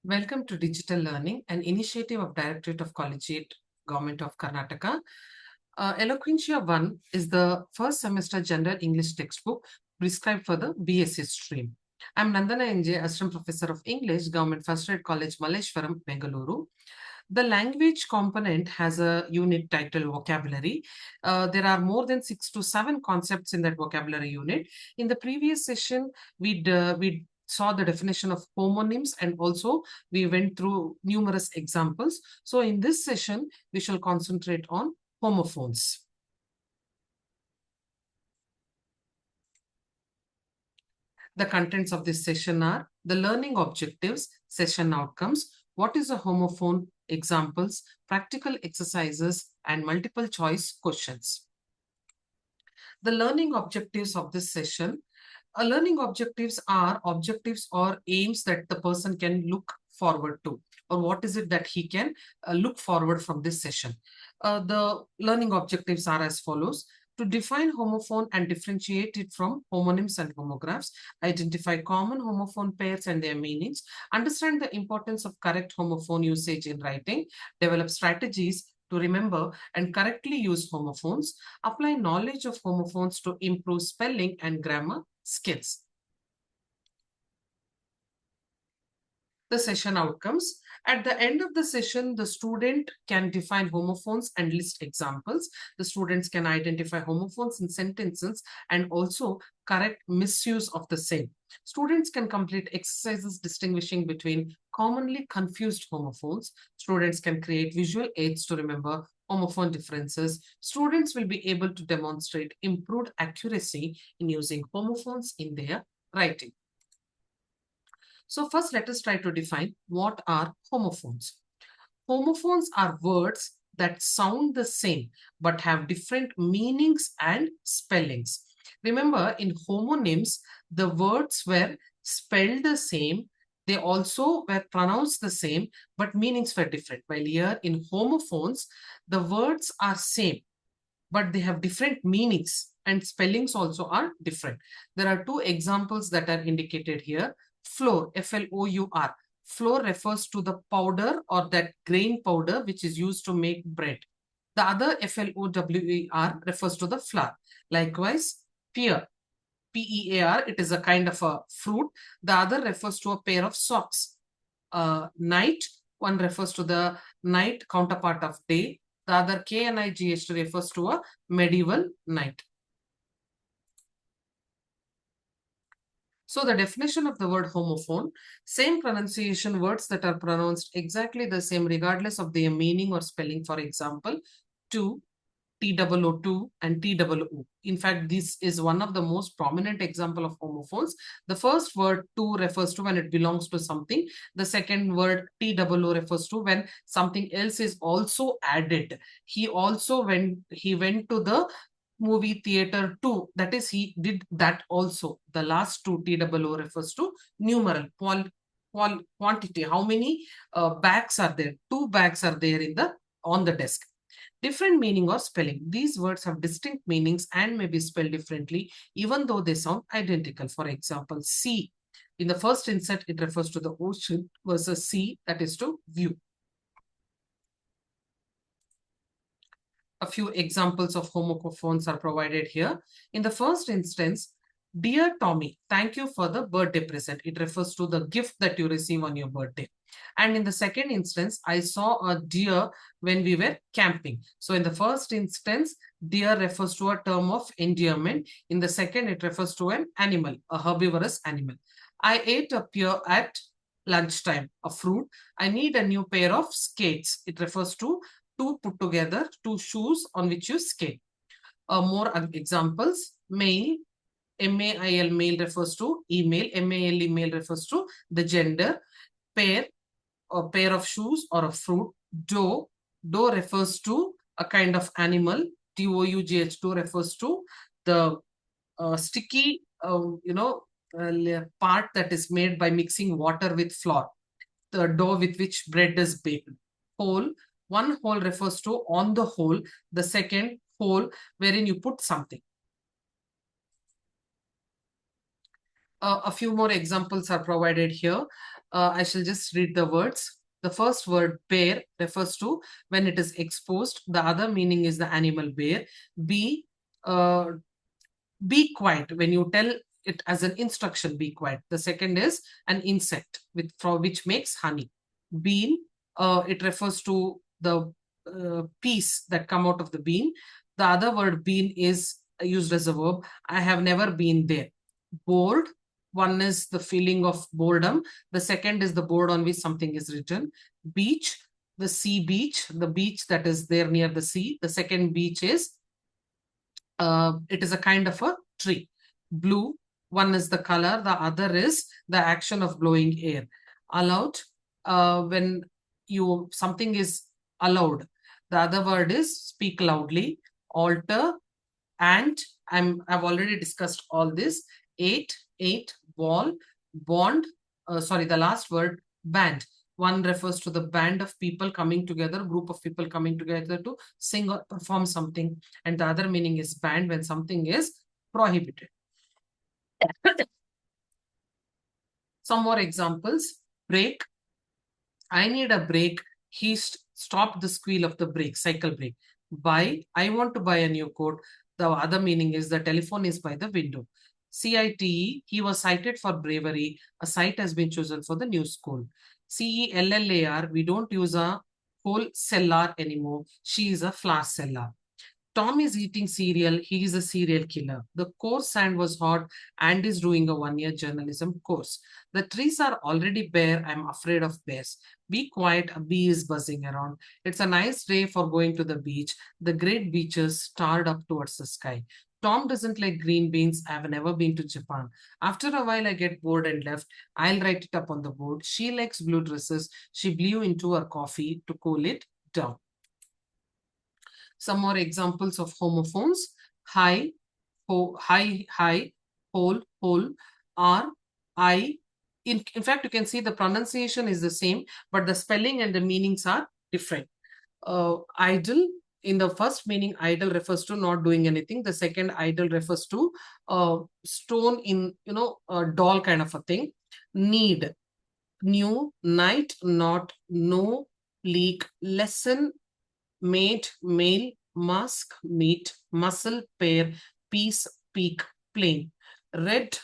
Welcome to Digital Learning, an initiative of Directorate of Collegiate Government of Karnataka. Eloquentia 1 is the first semester general English textbook prescribed for the BSc stream. I'm Nandana NJ, Assistant Professor of English, Government First Grade College, Malleshwaram, Bengaluru. The language component has a unit titled vocabulary. There are more than 6 to 7 concepts in that vocabulary unit. In the previous session, we saw the definition of homonyms, and also we went through numerous examples. So in this session, we shall concentrate on homophones. The contents of this session are the learning objectives, session outcomes, what is a homophone, examples, practical exercises, and multiple choice questions. The learning objectives of this session. Learning objectives are objectives or aims that the person can look forward to, or what is it that he can look forward from this session. The learning objectives are as follows: to define homophone and differentiate it from homonyms and homographs, identify common homophone pairs and their meanings, understand the importance of correct homophone usage in writing, develop strategies to remember and correctly use homophones, apply knowledge of homophones to improve spelling and grammar skills. The session outcomes. At the end of the session, the student can define homophones and list examples. The students can identify homophones in sentences and also correct misuse of the same. Students can complete exercises distinguishing between commonly confused homophones. Students can create visual aids to remember homophone differences. Students will be able to demonstrate improved accuracy in using homophones in their writing. So first, let us try to define what are homophones. Homophones are words that sound the same but have different meanings and spellings. Remember, in homonyms, the words were spelled the same. They also were pronounced the same, but meanings were different. While here in homophones, the words are same, but they have different meanings and spellings also are different. There are two examples that are indicated here. Flour, F-L-O-U-R. Flour refers to the powder or that grain powder which is used to make bread. The other F-L-O-W-E-R refers to the flour. Likewise, pear, P-E-A-R, it is a kind of a fruit. The other refers to a pair of socks. Night, one refers to the night counterpart of day. The other K-N-I-G-H refers to a medieval knight. So the definition of the word homophone: same pronunciation, words that are pronounced exactly the same regardless of their meaning or spelling. For example, to, T-O-O-2 and T-O-O. In fact, this is one of the most prominent example of homophones. The first word to refers to when it belongs to something. The second word T-O-O refers to when something else is also added. He also went to the movie theater too. That is, he did that also. The last two, T-O-O, refers to numeral, quantity. How many bags are there? 2 bags are there on the desk. Different meaning or spelling. These words have distinct meanings and may be spelled differently, even though they sound identical. For example, sea. In the first instance, it refers to the ocean, versus sea, that is to view. A few examples of homophones are provided here. In the first instance, dear Tommy, thank you for the birthday present. It refers to the gift that you receive on your birthday. And in the second instance, I saw a deer when we were camping. So in the first instance, deer refers to a term of endearment. In the second, it refers to an animal, a herbivorous animal. I ate a pear at lunchtime, a fruit. I need a new pair of skates. It refers to two put together, two shoes on which you skate. More examples: mail, M-A-I-L, mail refers to email. M-A-L, email refers to the gender. Pair, a pair of shoes or a fruit. Dough, dough refers to a kind of animal. T-O-U-G-H, dough refers to the sticky, part that is made by mixing water with flour. The dough with which bread is baked. Hole, one hole refers to on the hole. The second, hole, wherein you put something. A few more examples are provided here. I shall just read the words. The first word, bare, refers to when it is exposed. The other meaning is the animal bare. Be, uh, be quiet. When you tell it as an instruction, be quiet. The second is an insect for which makes honey. Bean, it refers to the peas that come out of the bean. The other word, bean, is used as a verb. I have never been there. Bored, one is the feeling of boredom. The second is the board on which something is written. Beach, the sea beach, the beach that is there near the sea. The second beach is, it is a kind of a tree. Blue, one is the color, the other is the action of blowing air. Allowed, when something is allowed. The other word is speak loudly. Alter, and I've already discussed all this. Eight, wall, bond, sorry, the last word, band. One refers to the band of people coming together, group of people coming together to sing or perform something. And the other meaning is banned when something is prohibited. Some more examples. Break. I need a break. He stopped the squeal of the brake, cycle brake. Buy. I want to buy a new coat. The other meaning is the telephone is by the window. CITE, he was cited for bravery. A site has been chosen for the new school. CELLAR, we don't use a whole cellar anymore. She is a flour seller. Tom is eating cereal. He is a serial killer. The course sand was hot and is doing a one-year journalism course. The trees are already bare. I'm afraid of bears. Be quiet. A bee is buzzing around. It's a nice day for going to the beach. The great beaches starred up towards the sky. Tom doesn't like green beans. I've never been to Japan. After a while, I get bored and left. I'll write it up on the board. She likes blue dresses. She blew into her coffee to cool it down. Some more examples of homophones. High, high, hole, R, I. In fact, you can see the pronunciation is the same, but the spelling and the meanings are different. Idle, in the first meaning, idle refers to not doing anything. The second, idle, refers to stone in, a doll kind of a thing. Need, new, night, not, no, leak, lesson, made, male, mask, meat, muscle, pair, piece, peak, plain. Red,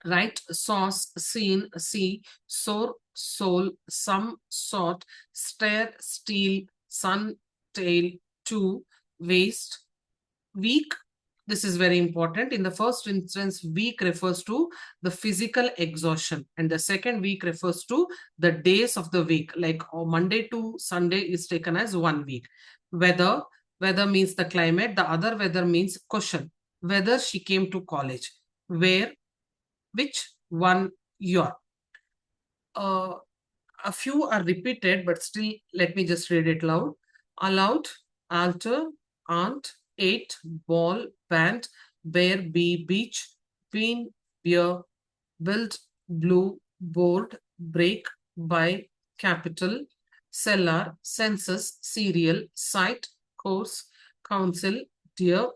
right, sauce, scene, see, sore, soul, some, sort, stare, steal, sun, tail, two, waste. Weak, this is very important. In the first instance, week refers to the physical exhaustion, and the second week refers to the days of the week, like Monday to Sunday is taken as 1 week. Weather, weather means the climate. The other weather means question, whether she came to college. Where, which, one, your. A few are repeated, but still, let me just read it loud. Allowed, alter, aunt, eight, ball, band, bear, bee, beach, bean, beer, build, blue, board, break, buy, capital, cellar, census, cereal, site, course, council, dear,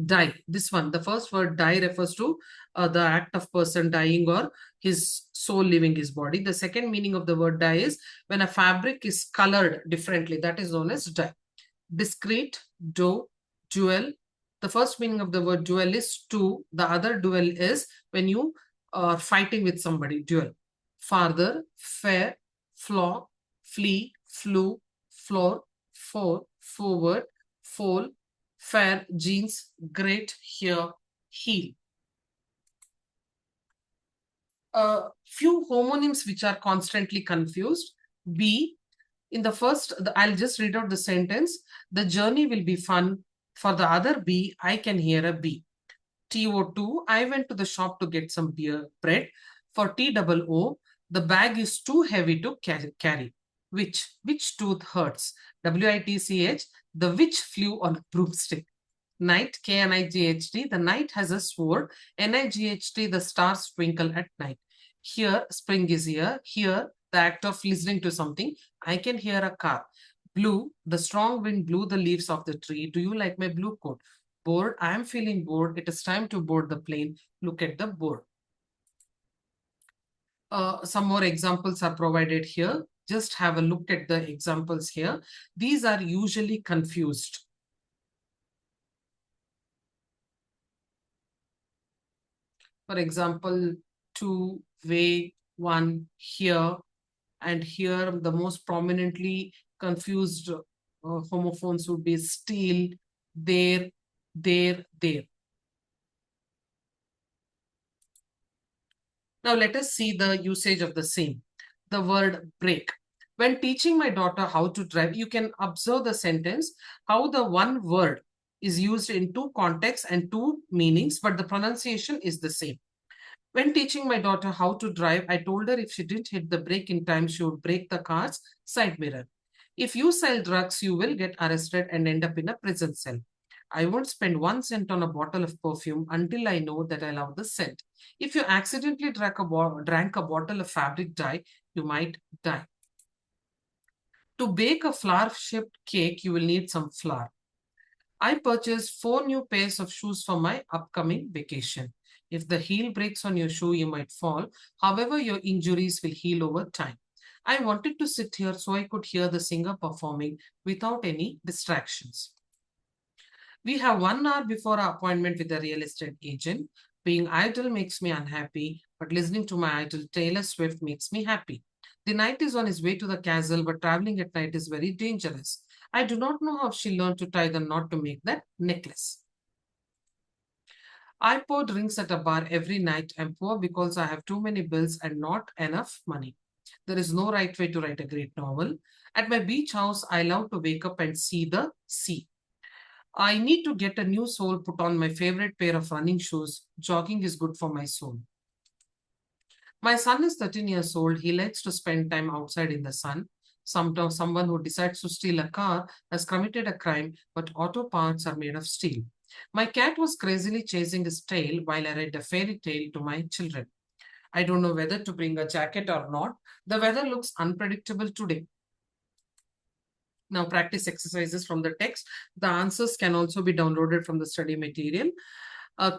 die. This one, the first word die refers to the act of person dying or his soul leaving his body. The second meaning of the word die is when a fabric is colored differently. That is known as die. Discrete, do, duel. The first meaning of the word duel is two. The other duel is when you are fighting with somebody, duel. Farther, fair, flaw, flee, flew, floor, for, forward, fall, fair, jeans, great, here, heel. A few homonyms which are constantly confused. Be, in the first, I'll just read out the sentence. The journey will be fun. For the other bee, I can hear a bee. TO2, I went to the shop to get some bread. For TOO, the bag is too heavy to carry. Which tooth hurts? WITCH, the witch flew on a broomstick. Night, KNIGHT, the night has a sword. NIGHT, the stars twinkle at night. Here, spring is here. Here, the act of listening to something. I can hear a car. Blue, the strong wind blew the leaves of the tree. Do you like my blue coat? Bored, I am feeling bored. It is time to board the plane. Look at the board. Some more examples are provided here. Just have a look at the examples here. These are usually confused. For example, to, weigh, one, here, and here the most prominently confused homophones would be still, there, there. Now let us see the usage of the same. The word break. When teaching my daughter how to drive, you can observe the sentence, how the one word is used in two contexts and two meanings, but the pronunciation is the same. When teaching my daughter how to drive, I told her if she didn't hit the brake in time, she would break the car's side mirror. If you sell drugs, you will get arrested and end up in a prison cell. I won't spend 1 cent on a bottle of perfume until I know that I love the scent. If you accidentally drank a bottle of fabric dye, you might die. To bake a flour-shaped cake, you will need some flour. I purchased 4 new pairs of shoes for my upcoming vacation. If the heel breaks on your shoe, you might fall. However, your injuries will heal over time. I wanted to sit here so I could hear the singer performing without any distractions. We have 1 hour before our appointment with the real estate agent. Being idle makes me unhappy, but listening to my idol Taylor Swift makes me happy. The knight is on his way to the castle, but traveling at night is very dangerous. I do not know how she learned to tie the knot to make that necklace. I pour drinks at a bar every night. I'm poor because I have too many bills and not enough money. There is no right way to write a great novel. At my beach house, I love to wake up and see the sea. I need to get a new sole, put on my favorite pair of running shoes. Jogging is good for my soul. My son is 13 years old. He likes to spend time outside in the sun. Sometimes someone who decides to steal a car has committed a crime, but auto parts are made of steel. My cat was crazily chasing his tail while I read a fairy tale to my children. I don't know whether to bring a jacket or not. The weather looks unpredictable today. Now, practice exercises from the text. The answers can also be downloaded from the study material.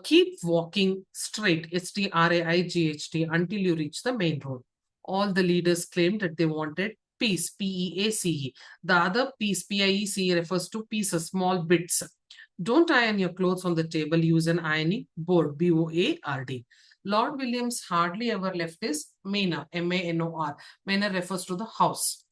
Keep walking straight, STRAIGHT, until you reach the main road. All the leaders claimed that they wanted peace, PEACE. The other piece, PIECE, refers to pieces, small bits. Don't iron your clothes on the table. Use an ironing board, BOARD. Lord Williams hardly ever left his manor, MANOR. Manor refers to the house.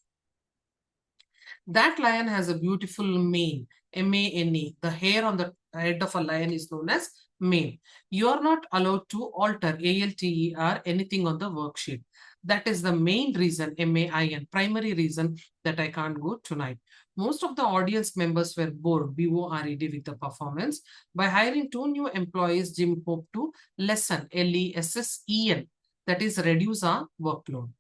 That lion has a beautiful mane, MANE. The hair on the head of a lion is known as mane. You are not allowed to alter, ALTER, anything on the worksheet. That is the main reason, MAIN, primary reason that I can't go tonight. Most of the audience members were bored, BORED, with the performance. By hiring 2 new employees, Jim hoped to lessen, LESSEN, that is, reduce our workload.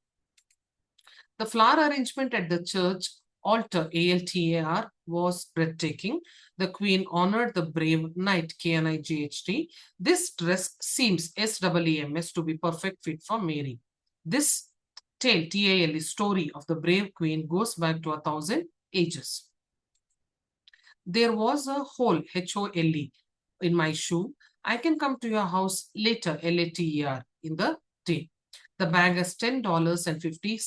The flower arrangement at the church altar, ALTAR, was breathtaking. The queen honored the brave knight, KNIGHT. This dress seems, SEEMS, to be perfect fit for Mary. This tale, TALE, story of the brave queen goes back to 1,000 ages. There was a hole, HOLE, in my shoe. I can come to your house later, LATER, in the day. The bag has $10.50,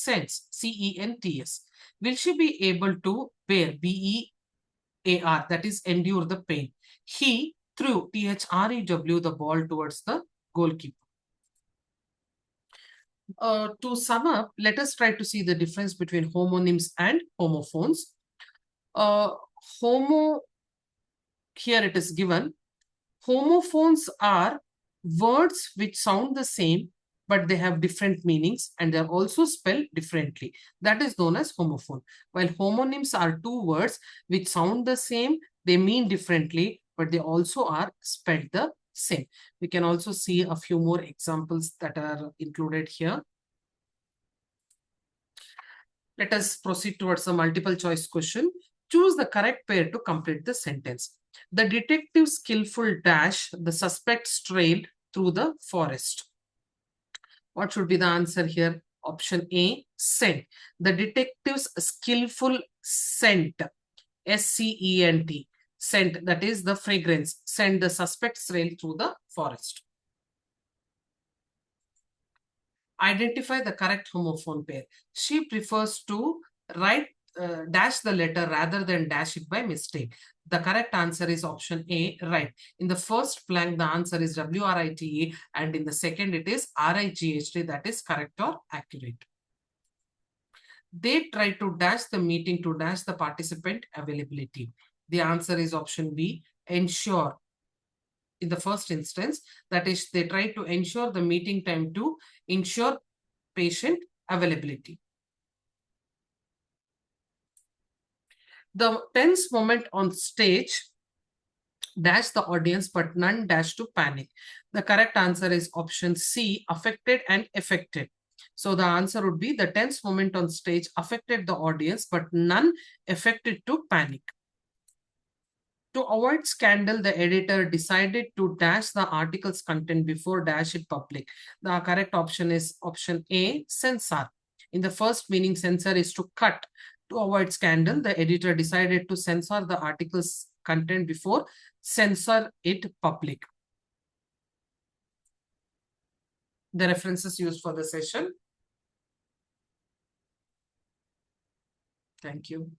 CENTS. Will she be able to bear, BEAR, that is, endure the pain? He threw, THREW, the ball towards the goalkeeper. To sum up, let us try to see the difference between homonyms and homophones. Here it is given. Homophones are words which sound the same, but they have different meanings and they are also spelled differently. That is known as homophone. While homonyms are 2 words which sound the same, they mean differently, but they also are spelled the same. We can also see a few more examples that are included here. Let us proceed towards the multiple choice question. Choose the correct pair to complete the sentence. The detective's skillful dash, the suspect's trail through the forest. What should be the answer here? Option A, scent. The detective's skillful scent, SCENT, scent, that is the fragrance, sent the suspect's trail through the forest. Identify the correct homophone pair. She prefers to write dash the letter rather than dash it by mistake. The correct answer is option A, right. In the first blank, the answer is WRITE, and in the second, it is RIGHT. That is correct or accurate. They try to dash the meeting to dash the participant availability. The answer is option B, ensure. In the first instance, that is, they try to ensure the meeting time to ensure patient availability. The tense moment on stage dash the audience, but none dash to panic. The correct answer is option C, affected and affected. So the answer would be the tense moment on stage affected the audience, but none affected to panic. To avoid scandal, the editor decided to dash the article's content before dash it public. The correct option is option A, censor. In the first meaning, censor is to cut. To avoid scandal, the editor decided to censor the article's content before censor it public. The references used for the session. Thank you.